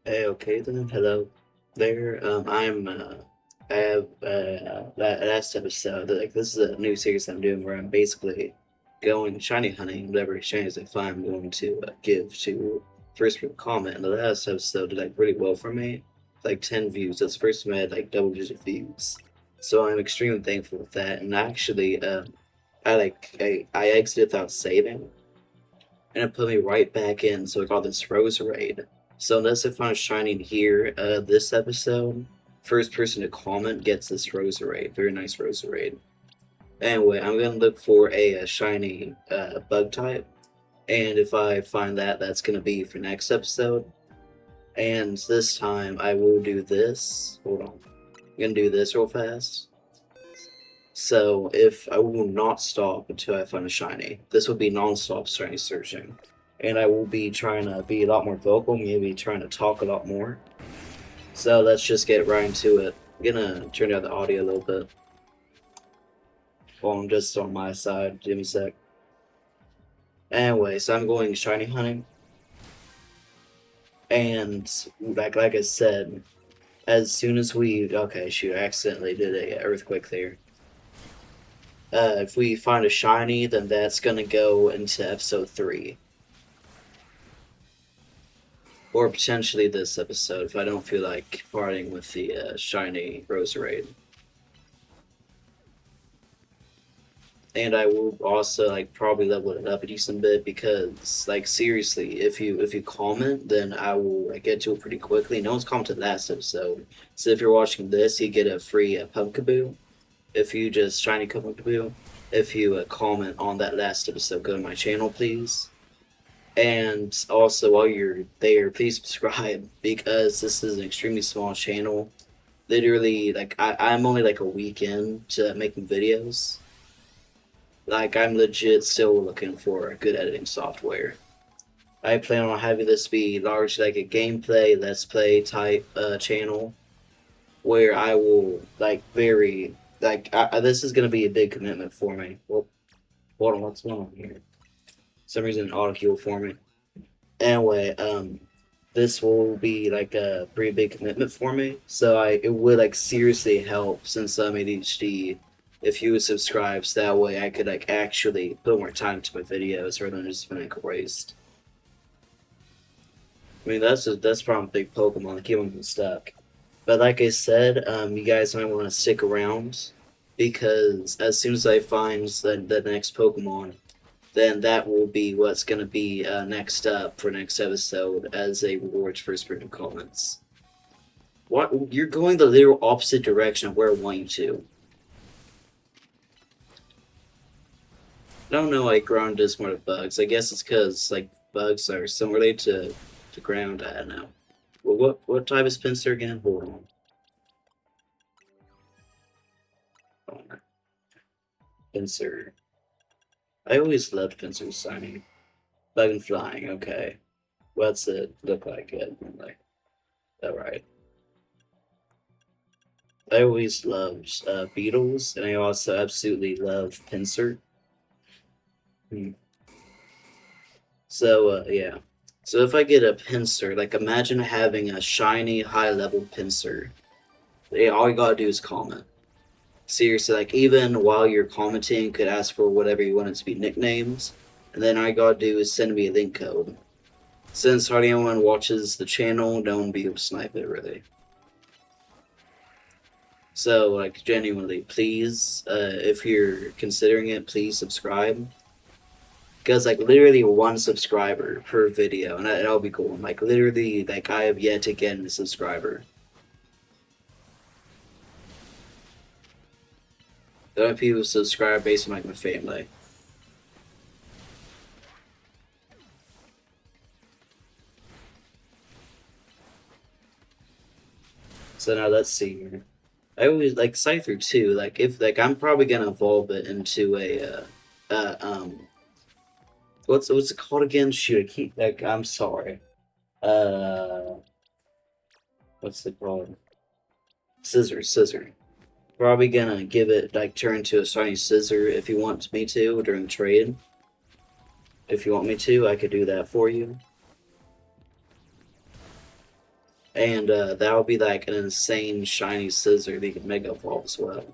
Hey, okay then. Hello there. I have that last episode. Like this is a new series I'm doing where I'm basically going shiny hunting. Whatever shinies I find, I'm going to give to first people comment. And the last episode did like really well for me, like 10 views. That's the first time I had like double-digit views. So I'm extremely thankful with that. And actually, I exited without saving, and it put me right back in. So I got this Rose Raid. So unless I find a shining here, this episode, first person to comment gets this Rose Raid. Very nice Rose Raid. Anyway, I'm gonna look for a shiny bug type, and if I find that, that's gonna be for next episode. And this time I will do this. Hold on, I'm gonna do this real fast. So if I will not stop until I find a shiny, this will be non-stop shiny searching, and I will be trying to be a lot more vocal, maybe trying to talk a lot more. So let's just get right into it. I'm gonna turn down the audio a little bit. Well, I'm just on my side. Give me a sec. Anyway, so I'm going shiny hunting, and like I said, as soon as we okay, shoot, I accidentally did a earthquake there. If we find a shiny, then that's gonna go into episode 3. Or potentially this episode if I don't feel like parting with the shiny Rose Raid. And I will also like probably level it up a decent bit because like seriously, if you comment, then I will like, get to it pretty quickly. No one's commented last episode, so if you're watching this, you get a free Pumpkaboo. If you just shiny Pumpkaboo, if you comment on that last episode, go to my channel, please. And also, while you're there, please subscribe because this is an extremely small channel. Literally, like I'm only like a week in to making videos. Like I'm legit still looking for a good editing software. I plan on having this be largely like a gameplay, let's play type channel where I will like very like this is gonna be a big commitment for me. Well, hold on, what's going on here? For some reason, autocue for me. Anyway, this will be like a pretty big commitment for me. So it would like seriously help since I'm ADHD if you would subscribe, so that way I could like actually put more time to my videos rather than just being like waste. I mean that's probably a big Pokemon to keep them stuck. But like I said, you guys might want to stick around because as soon as I find the next Pokemon, then that will be what's going to be next up for next episode as a reward for spring comments. What you're going the literal opposite direction of where I want you to. I don't know why ground does more to bugs. I guess it's because like bugs are similar to ground. I don't know. Well, what type is Pinsir again? Hold on. Pinsir. I always loved Pinsir signing. Bug and flying. Okay. What's it look like? Like, all right. I always loved beetles, and I also absolutely love Pinsir. Hmm. So yeah. So if I get a Pinsir, like imagine having a shiny high level Pinsir. Yeah, all you gotta do is comment. Seriously, like even while you're commenting, you could ask for whatever you want it to be nicknames, and then all you gotta do is send me a link code. Since hardly anyone watches the channel, no one will be able to snipe it really. So like genuinely, please, if you're considering it, please subscribe. Because like literally one subscriber per video, and that'll be cool. Like literally, like I have yet to get a subscriber. The only people subscribe based on like my family. So now let's see here. I always like Scyther too. Like if like I'm probably gonna evolve it into a uh um what's it called again? Shoot, I keep like I'm sorry. Uh what's it called? Scissor. Probably gonna give it like turn to a shiny scissor if you want me to during trade. If you want me to, I could do that for you. And that would be like an insane shiny scissor that you can Mega Evolve as well.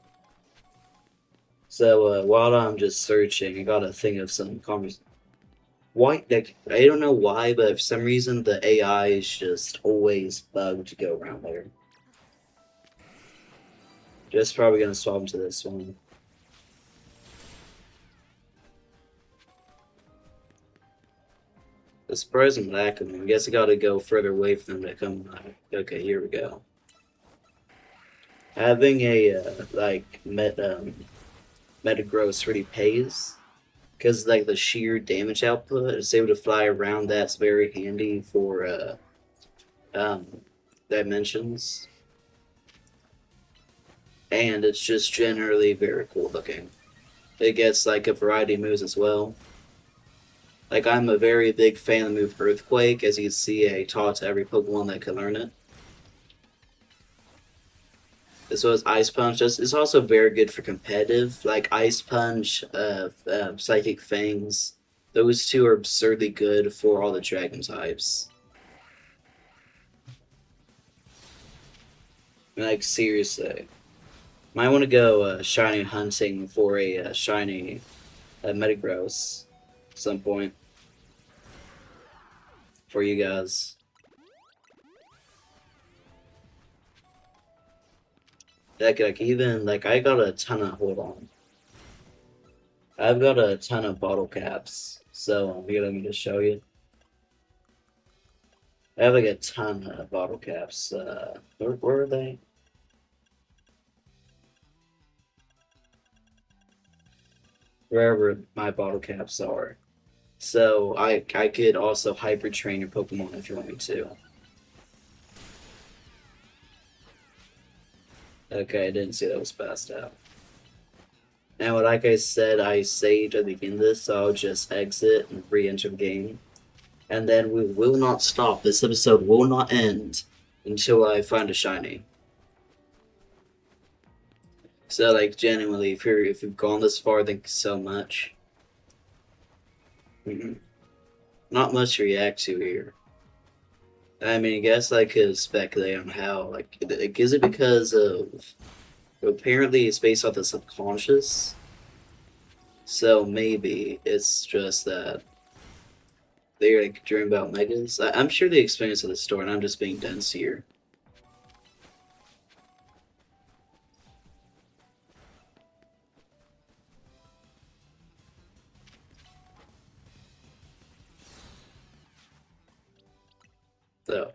So while I'm just searching, I gotta think of some convers. Why? Like, I don't know why, but for some reason the AI is just always bugged to go around there. Just probably gonna swap into this one. The surprising lack of them. I guess I gotta go further away from them to come back. Okay, here we go. Having a Metagross really pays because like the sheer damage output, it's able to fly around. That's very handy for um, dimensions, and it's just generally very cool looking. It gets like a variety of moves as well. Like I'm a very big fan of the move Earthquake, as you can see, I taught to every Pokemon that can learn it. As well as Ice Punch. It's also very good for competitive, like Ice Punch, Psychic Fangs. Those two are absurdly good for all the Dragon types. Like seriously, might want to go shiny hunting for a shiny Metagross at some point for you guys. Like even like I got a ton of hold on. I've got a ton of bottle caps, so here let me just show you. I have like a ton of bottle caps. Where are they? Wherever my bottle caps are. So I could also hyper train your Pokemon if you want me to. Okay, I didn't see that was passed out. Now, like I said, I saved at the beginning of this, so I'll just exit and re-enter the game. And then we will not stop. This episode will not end until I find a shiny. So, like, genuinely, if you've gone this far, thank you so much. Not much to react to here. I mean, I guess I could speculate on how. Like, is it because of apparently it's based off the subconscious? So maybe it's just that they're like dreaming about megas. I'm sure the experience of the story, and I'm just being dense here. So,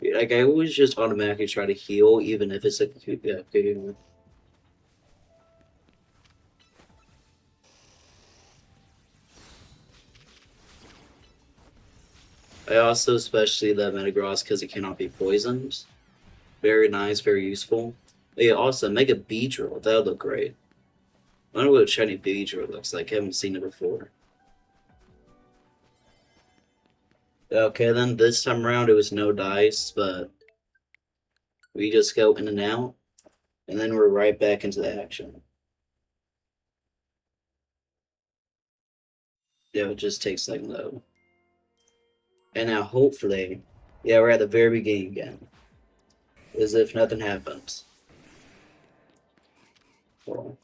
like, I always just automatically try to heal, even if it's like, yeah, okay. I also especially love Metagross because it cannot be poisoned. Very nice, very useful. Yeah, also Mega Beedrill, that would look great. I wonder what a shiny Beedrill looks like. I haven't seen it before. Okay, then this time around it was no dice, but we just go in and out, and then we're right back into the action. Yeah, it just takes like low. And now hopefully, yeah, we're at the very beginning again. As if nothing happens. Cool.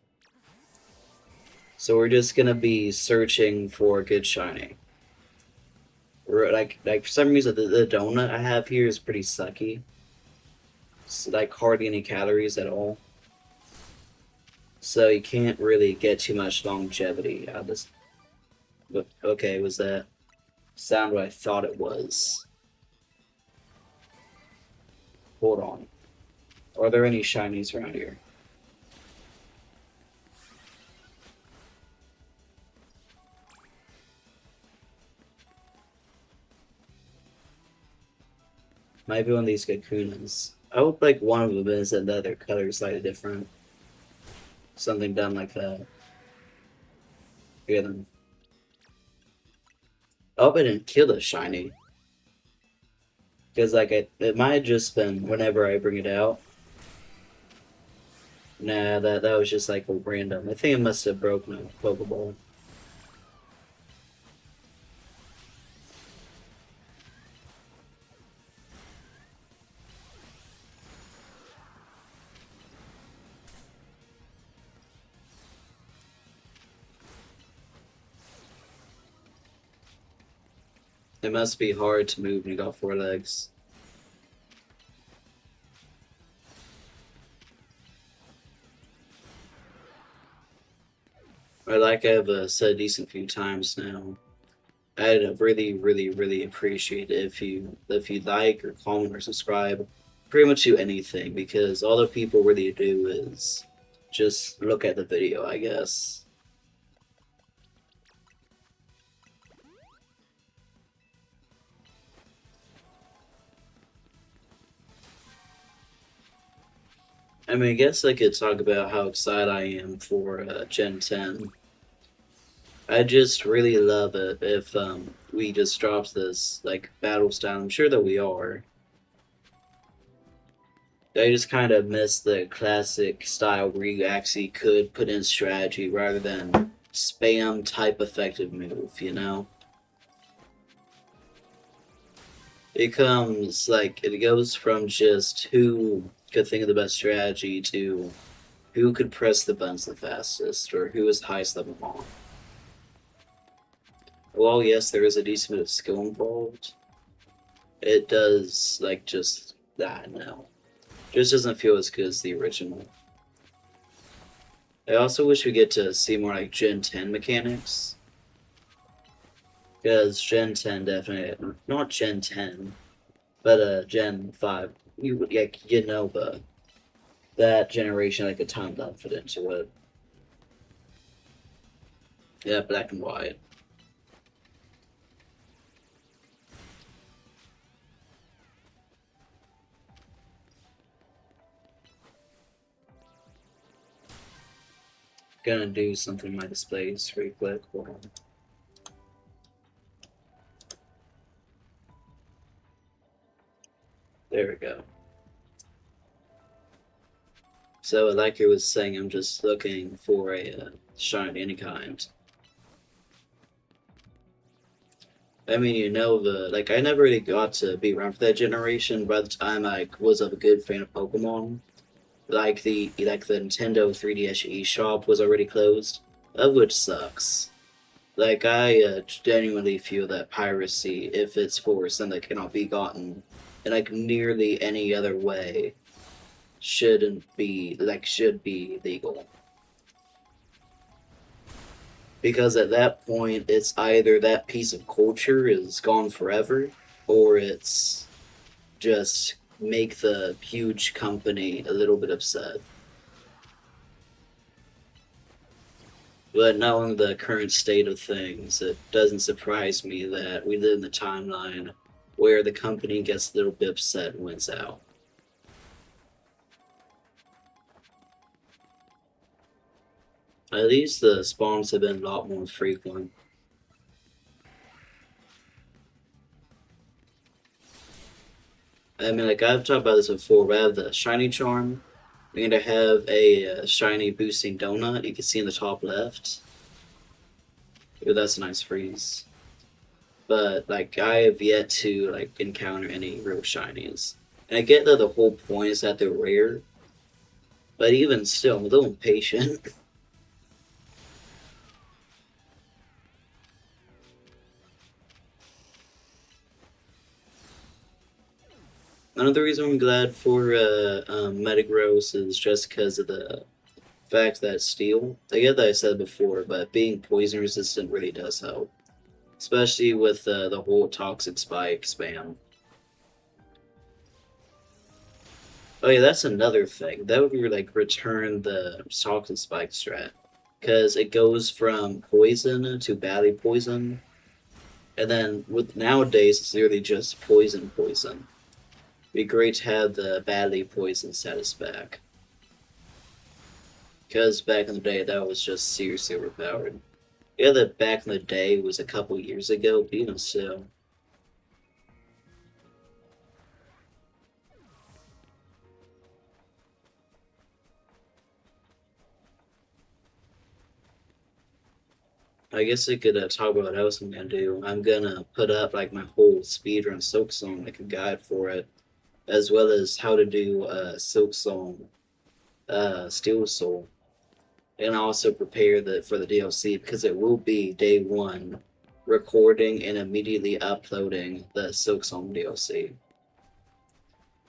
So we're just gonna be searching for a good shiny. Like for some reason the donut I have here is pretty sucky. It's like hardly any calories at all. So you can't really get too much longevity out of this. But okay, was that sound what I thought it was? Hold on. Are there any shinies around here? Might be one of these Gakunas. I hope like one of them is and the other color is slightly different. Something done like that. Yeah, then. I hope I didn't kill a shiny. Because like it might have just been whenever I bring it out. Nah, that was just like a random. I think it must have broken a Pokeball. It must be hard to move when you got 4 legs. Or like I've said a decent few times now, I'd really, really, really appreciate it if you like or comment or subscribe, pretty much do anything because all the people really do is just look at the video, I guess. I mean, I guess I could talk about how excited I am for Gen 10. I just really love it if we just drops this like battle style. I'm sure that we are. I just kind of miss the classic style where you actually could put in strategy rather than spam type effective move, you know? It comes like it goes from just who could think of the best strategy to who could press the buttons the fastest or who is highest level on. While yes, there is a decent bit of skill involved, it does like just that now. Just doesn't feel as good as the original. I also wish we get to see more like Gen 10 mechanics. Because Gen 10 definitely not Gen 10, but Gen 5. You like Unova. That generation like a ton left fit into it. Yeah, black and white. Gonna do something in my displays really quick. Hold on. There we go. So, like I was saying, I'm just looking for a shine any kind. I mean, you know, like I never really got to be around for that generation. By the time I was a good fan of Pokemon, like the Nintendo 3DS eShop was already closed, of which sucks. Like I genuinely feel that piracy, if it's for something that cannot be gotten in like nearly any other way, should be legal. Because at that point, it's either that piece of culture is gone forever, or it's just make the huge company a little bit upset. But knowing the current state of things, it doesn't surprise me that we live in the timeline where the company gets a little bit upset and wins out. At least the spawns have been a lot more frequent. I mean, like I've talked about this before, but I have the shiny charm. We're gonna have a shiny boosting donut. You can see in the top left. Ooh, that's a nice freeze. But like I have yet to like encounter any real shinies. And I get that the whole point is that they're rare, but even still, I'm a little impatient. Another reason I'm glad for Metagross is just because of the fact that steel. I get that I said before, but being poison resistant really does help, especially with the whole toxic spike spam. Oh yeah, that's another thing. That would be like return the toxic spike strat, because it goes from poison to badly poison, and then with nowadays it's literally just poison poison. It'd be great to have the badly poison status back, because back in the day that was just seriously overpowered. Yeah, that back in the day was a couple years ago, but even so. I guess I could talk about what else I'm gonna do. I'm gonna put up like my whole speedrun Silk Song, like a guide for it, as well as how to do Silk Song, Steel Soul, and also prepare the for the DLC because it will be day one recording and immediately uploading the Silksong DLC.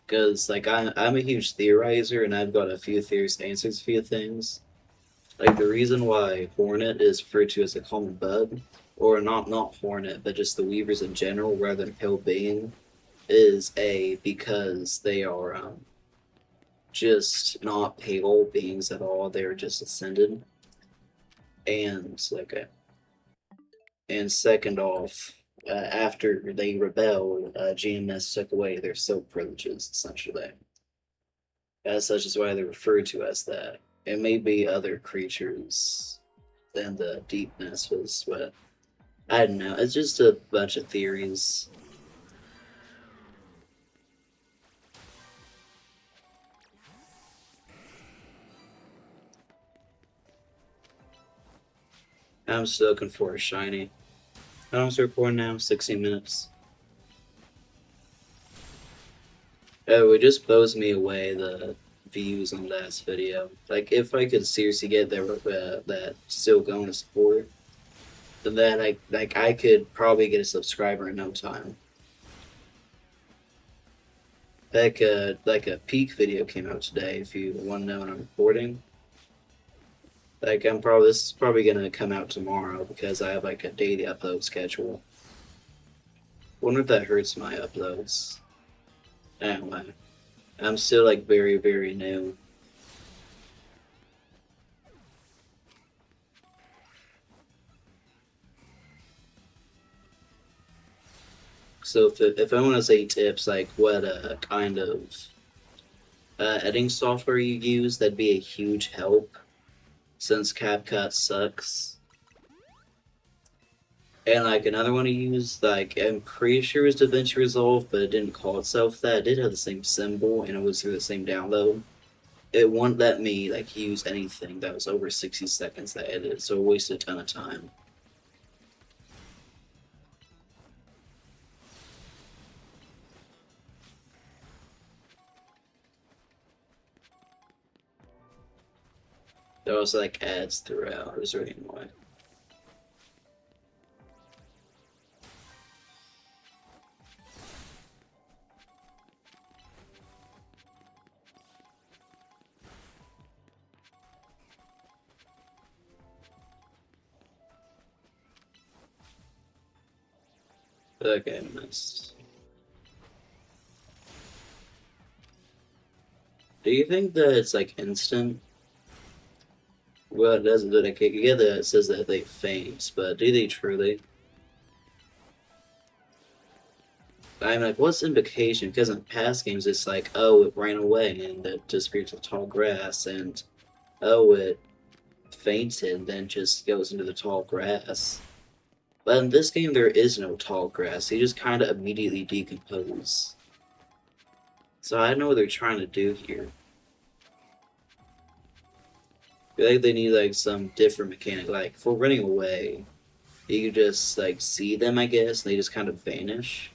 Because, like, I'm a huge theorizer, and I've got a few theories to answer a few things. Like, the reason why Hornet is referred to as a common bug, or not Hornet, but just the Weavers in general, rather than Pale Being, is because they are just not pale beings at all. They're just ascended, and and second off, after they rebelled, GMS took away their silk privileges essentially. As such is why they're referred to as that. It may be other creatures than the deepness was, but I don't know. It's just a bunch of theories. I'm still looking for a shiny. How long's the recording now? 16 minutes. Oh, it just blows me away the views on last video. Like, if I could seriously get that still going to support, then I could probably get a subscriber in no time. Like a peak video came out today. If you want to know when I'm recording, like this is probably gonna come out tomorrow because I have like a daily upload schedule. Wonder if that hurts my uploads. Anyway, I'm still like very new. So if I want to say tips, like what kind of editing software you use, that'd be a huge help. Since CapCut sucks. And like another one to use, like I'm pretty sure it was DaVinci Resolve, but it didn't call itself that. It did have the same symbol and it was through the same download. It wouldn't let me like use anything that was over 60 seconds that I edited, so it wasted a ton of time. There was like ads throughout. It was really annoying. Okay, I missed. Do you think that it's like instant? Well, it doesn't. Like, yeah, that it says that they faint, but do they truly? I'm like, what's the implication? Because in past games, it's like, oh, it ran away and it disappeared to tall grass, and oh, it fainted, then just goes into the tall grass. But in this game, there is no tall grass. They just kind of immediately decompose. So I don't know what they're trying to do here. I feel like they need like some different mechanic. Like for running away, you just like see them, I guess, and they just kind of vanish.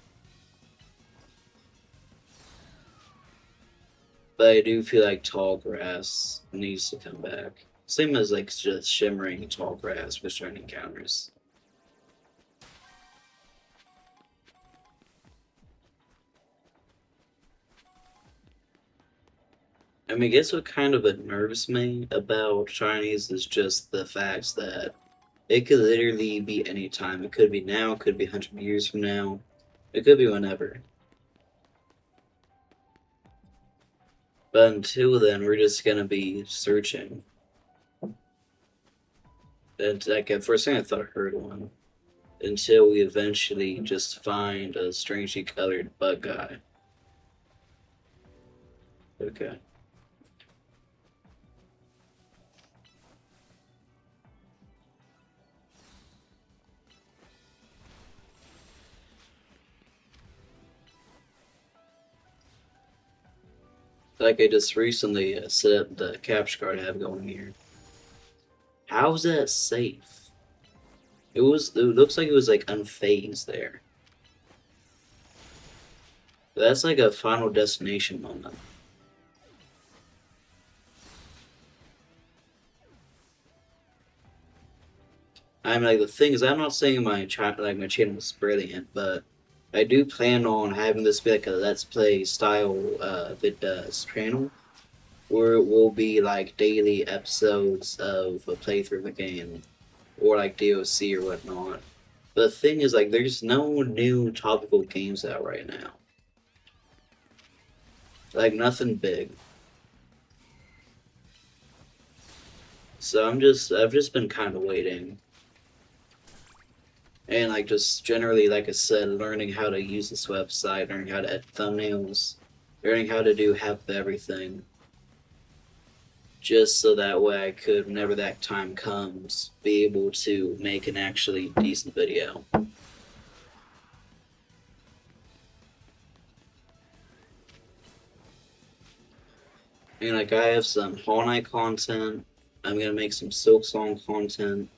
But I do feel like tall grass needs to come back. Same as like just shimmering tall grass with certain encounters. I mean, I guess what kind of unnerves me about Chinese is just the fact that it could literally be any time. It could be now, it could be 100 years from now, it could be whenever. But until then, we're just gonna be searching. And like at first thing I thought I heard one. Until we eventually just find a strangely colored bug guy. Okay. Like I just recently set up the capture card I have going here. How is that safe? It was. It looks like it was like unfazed there. That's like a Final Destination moment. I'm like the thing is, I'm not saying my my channel is brilliant, but I do plan on having this be like a let's play style channel where it will be like daily episodes of a playthrough of the game or like DOC or whatnot. But the thing is, like, there's no new topical games out right now. Like nothing big. So I've just been kind of waiting. And like just generally, like I said, learning how to use this website, learning how to edit thumbnails, learning how to do half of everything. Just so that way I could, whenever that time comes, be able to make an actually decent video. And like I have some Hollow Knight content. I'm gonna make some Silksong content.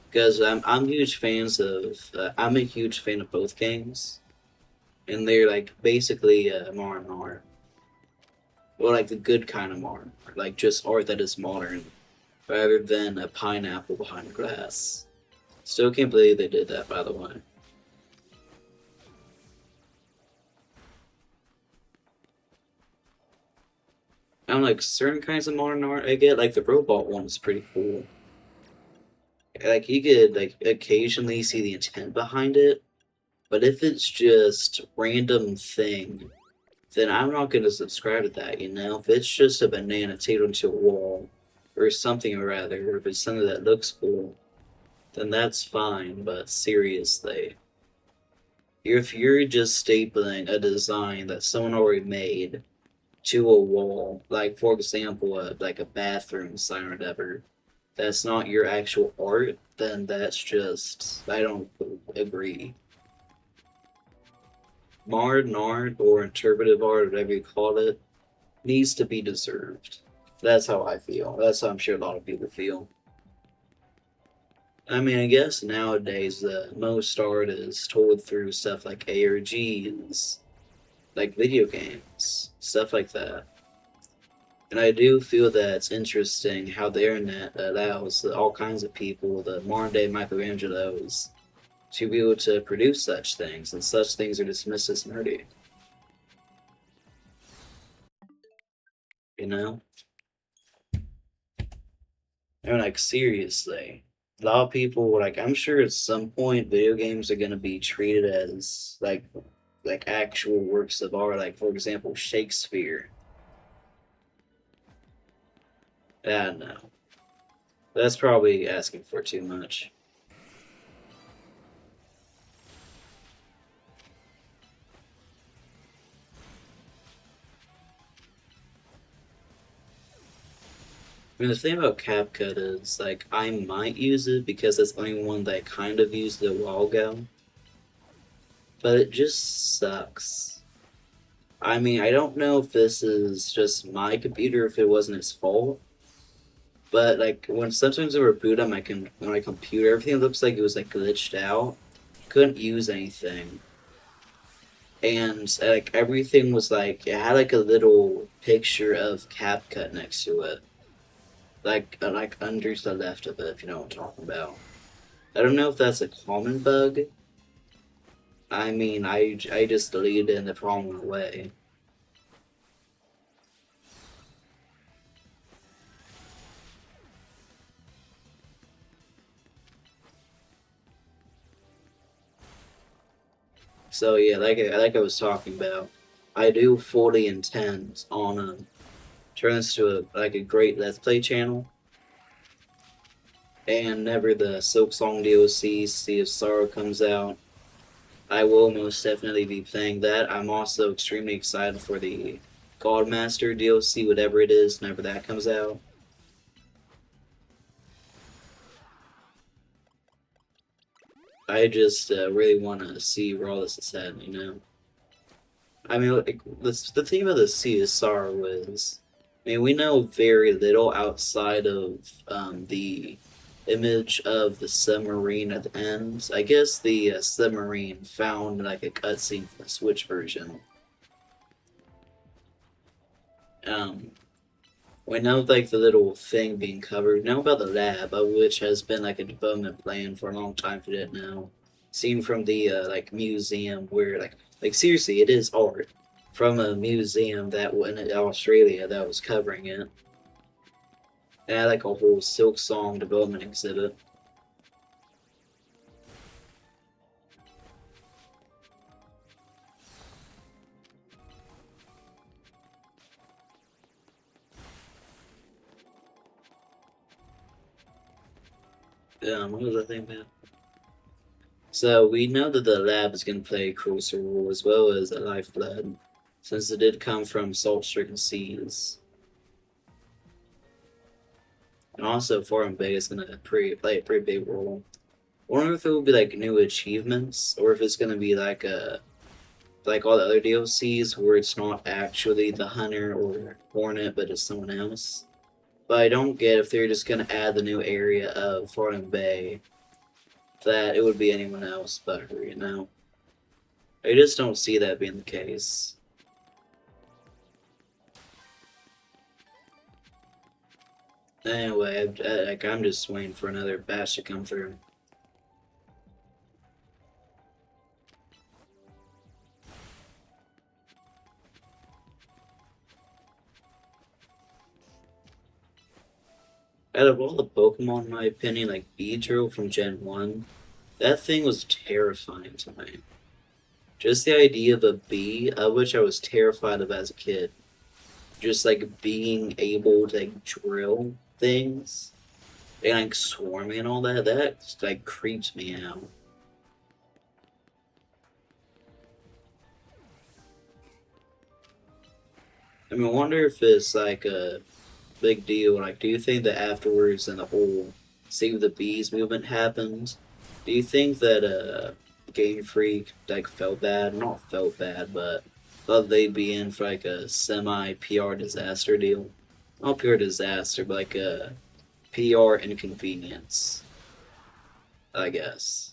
Because I'm huge fans of I'm a huge fan of both games, and they're like basically modern art, or like the good kind of modern art, like just art that is modern, rather than a pineapple behind glass. Still can't believe they did that, by the way. I'm like certain kinds of modern art I get, like the robot one is pretty cool. Like you could like occasionally see the intent behind it, but if it's just random thing, then I'm not going to subscribe to that, you know? If it's just a banana taped onto a wall, or something or rather, or if it's something that looks cool, then that's fine, but seriously. If you're just stapling a design that someone already made to a wall, like for example, like a bathroom sign or whatever, that's not your actual art, then that's just, I don't agree. Modern art or interpretive art, whatever you call it, needs to be deserved. That's how I feel. That's how I'm sure a lot of people feel. I mean, I guess nowadays most art is told through stuff like ARGs, like video games, stuff like that. And I do feel that it's interesting how the internet allows all kinds of people, the modern day Michelangelos, to be able to produce such things, and such things are dismissed as nerdy. You know? I mean, like, seriously. A lot of people, like, I'm sure at some point video games are going to be treated as, like actual works of art, like, for example, Shakespeare. I don't know. That's probably asking for too much. I mean, the thing about CapCut is, like, I might use it because it's the only one that I kind of used a while ago. But it just sucks. I mean, I don't know if this is just my computer, if it wasn't its fault. But, like, when sometimes I would boot on my computer, everything looks like it was, like, glitched out. Couldn't use anything. And, like, everything was, like, it had, like, a little picture of CapCut next to it. Like under the left of it, if you know what I'm talking about. I don't know if that's a common bug. I mean, I just deleted it and the problem went away. So yeah, like I was talking about, I do fully intend on turn this to a great Let's Play channel. And whenever the Silksong DLC Sea of Sorrow comes out, I will most definitely be playing that. I'm also extremely excited for the Godmaster DLC, whatever it is, whenever that comes out. I just really want to see where all this is heading, you know? I mean, like, the thing about the Sea of Sorrow is, I mean, we know very little outside of the image of the submarine at the end. I guess the submarine found like a cutscene from the Switch version. Um, We know like the little thing being covered. We know about the lab, of which has been like a development plan for a long time for that now. Seen from the like museum where like seriously, it is art from a museum that in Australia that was covering it. And had like a whole Silk Song development exhibit. What was I thinking about? So we know that the lab is going to play a crucial role as well as a lifeblood, since it did come from salt-stricken seas. And also, Foreign Bay is going to play a pretty big role. I wonder if it will be like new achievements, or if it's going to be like like all the other DLCs where it's not actually the hunter or hornet, but it's someone else. But I don't get if they're just going to add the new area of Foreign Bay that it would be anyone else but her, you know? I just don't see that being the case. Anyway, I'm just waiting for another batch to come through. Out of all the Pokemon, in my opinion, like Beedrill from Gen 1, that thing was terrifying to me. Just the idea of a bee, of which I was terrified of as a kid, just like being able to like drill things and like swarming and all that, that like creeps me out. I mean, I wonder if it's like a big deal. Like, do you think that afterwards, in the whole Save the Bees movement happened, do you think that Game Freak like felt bad? Not felt bad, but thought they'd be in for like a semi PR disaster deal. Not pure disaster, but like a PR inconvenience, I guess.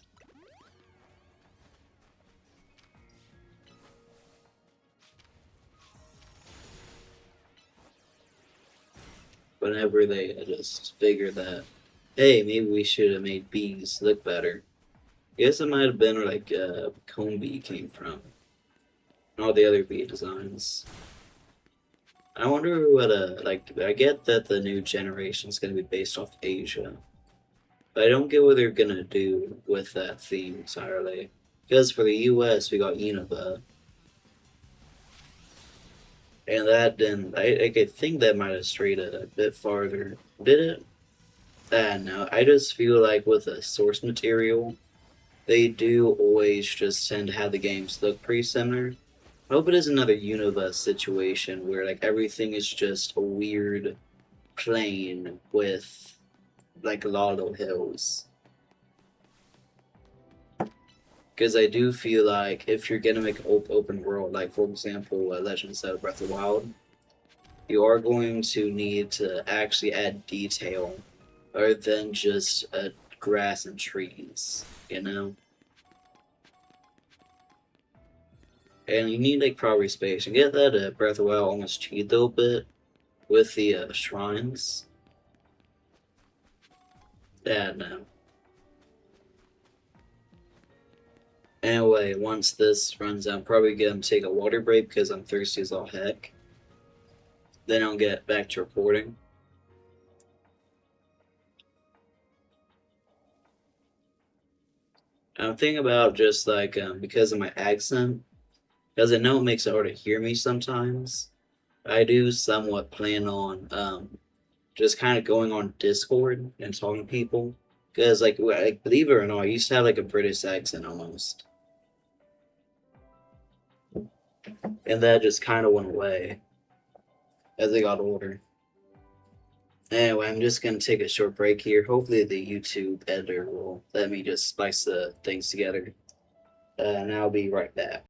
Whenever they just figured that, hey, maybe we should have made bees look better. I guess it might have been where like Comb Bee came from, and all the other bee designs. I wonder what like I get that the new generation is going to be based off Asia, but I don't get what they're gonna do with that theme entirely. Because for the U.S. we got Unova, and that didn't. I could think that might have strayed a bit farther. Did it? No. I just feel like with the source material, they do always just tend to have the games look pretty similar. I hope it is another Unova situation where like everything is just a weird plane with like a lot of hills. Because I do feel like if you're gonna make an open world, like for example, Legend of Breath of the Wild, you are going to need to actually add detail other than just grass and trees, you know? And you need like proper space. And get that Breath of the Wild almost cheated a little bit with the shrines. Yeah, no. Anyway, once this runs out, I'm probably gonna take a water break because I'm thirsty as all heck. Then I'll get back to recording. I'm thinking about just like because of my accent, because I know it makes it hard to hear me sometimes. I do somewhat plan on just kind of going on Discord and talking to people. Because like believe it or not, I used to have like a British accent almost, and that just kind of went away as I got older. Anyway, I'm just gonna take a short break here. Hopefully, the YouTube editor will let me just splice the things together, and I'll be right back.